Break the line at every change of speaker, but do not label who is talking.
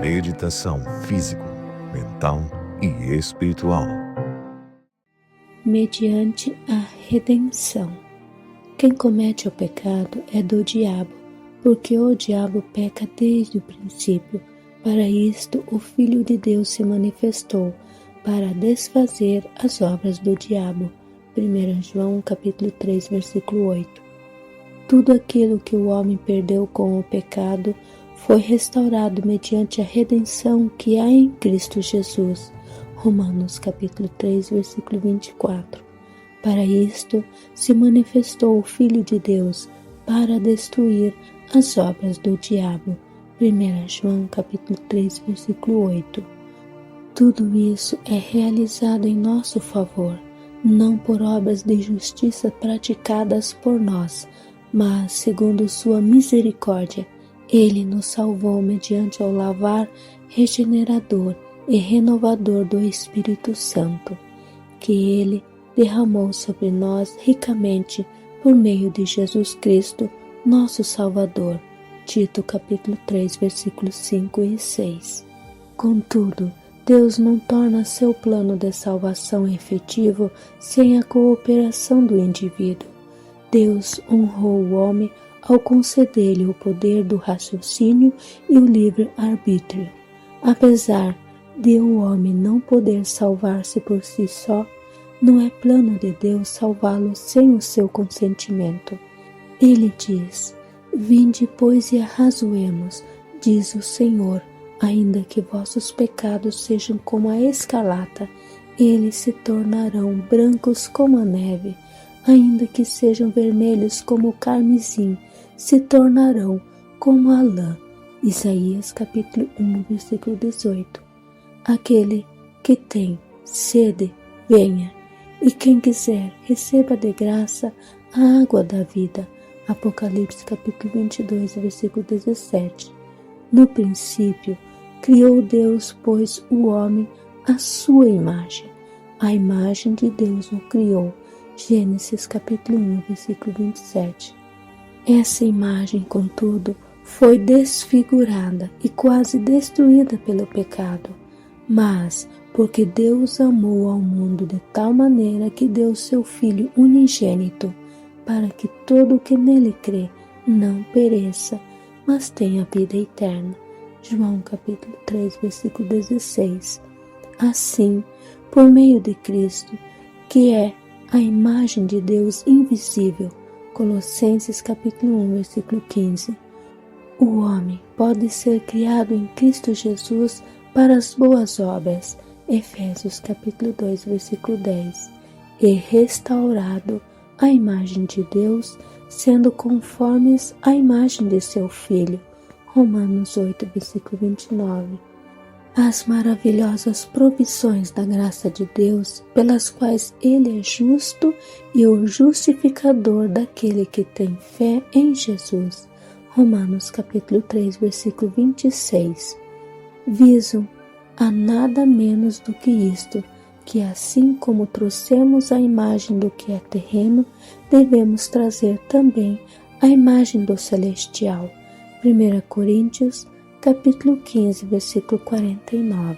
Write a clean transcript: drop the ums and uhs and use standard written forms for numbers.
meditação físico, mental e espiritual.
Mediante a redenção. Quem comete o pecado é do diabo, porque o diabo peca desde o princípio. Para isto o Filho de Deus se manifestou, para desfazer as obras do diabo. 1 João capítulo 3, versículo 8. Tudo aquilo que o homem perdeu com o pecado foi restaurado mediante a redenção que há em Cristo Jesus. Romanos capítulo 3, versículo 24. Para isto se manifestou o Filho de Deus, para destruir as obras do diabo. 1 João capítulo 3, versículo 8. Tudo isso é realizado em nosso favor, não por obras de justiça praticadas por nós, mas segundo sua misericórdia. Ele nos salvou mediante o lavar regenerador e renovador do Espírito Santo, que Ele derramou sobre nós ricamente por meio de Jesus Cristo, nosso Salvador. Tito capítulo 3, versículos 5 e 6. Contudo, Deus não torna seu plano de salvação efetivo sem a cooperação do indivíduo. Deus honrou o homem ao conceder-lhe o poder do raciocínio e o livre-arbítrio. Apesar de o homem não poder salvar-se por si só, não é plano de Deus salvá-lo sem o seu consentimento. Ele diz: "Vinde, pois, e arrazoemos, diz o Senhor, ainda que vossos pecados sejam como a escarlata, eles se tornarão brancos como a neve, ainda que sejam vermelhos como o carmesim, se tornarão como a lã." Isaías capítulo 1, versículo 18. Aquele que tem sede, venha, e quem quiser, receba de graça a água da vida. Apocalipse capítulo 22, versículo 17. No princípio, criou Deus, pois, o homem à sua imagem. A imagem de Deus o criou. Gênesis capítulo 1, versículo 27. Essa imagem, contudo, foi desfigurada e quase destruída pelo pecado. Mas, porque Deus amou ao mundo de tal maneira que deu seu Filho unigênito, para que todo o que nele crê não pereça, mas tenha vida eterna. João capítulo 3, versículo 16. Assim, por meio de Cristo, que é a imagem de Deus invisível, Colossenses capítulo 1, versículo 15, o homem pode ser criado em Cristo Jesus para as boas obras, Efésios capítulo 2, versículo 10, e restaurado à imagem de Deus, sendo conformes à imagem de seu Filho, Romanos 8, versículo 29. As maravilhosas provisões da graça de Deus, pelas quais Ele é justo e o justificador daquele que tem fé em Jesus, Romanos capítulo 3, versículo 26, visam a nada menos do que isto, que assim como trouxemos a imagem do que é terreno, devemos trazer também a imagem do celestial. 1 Coríntios capítulo 15, versículo 49.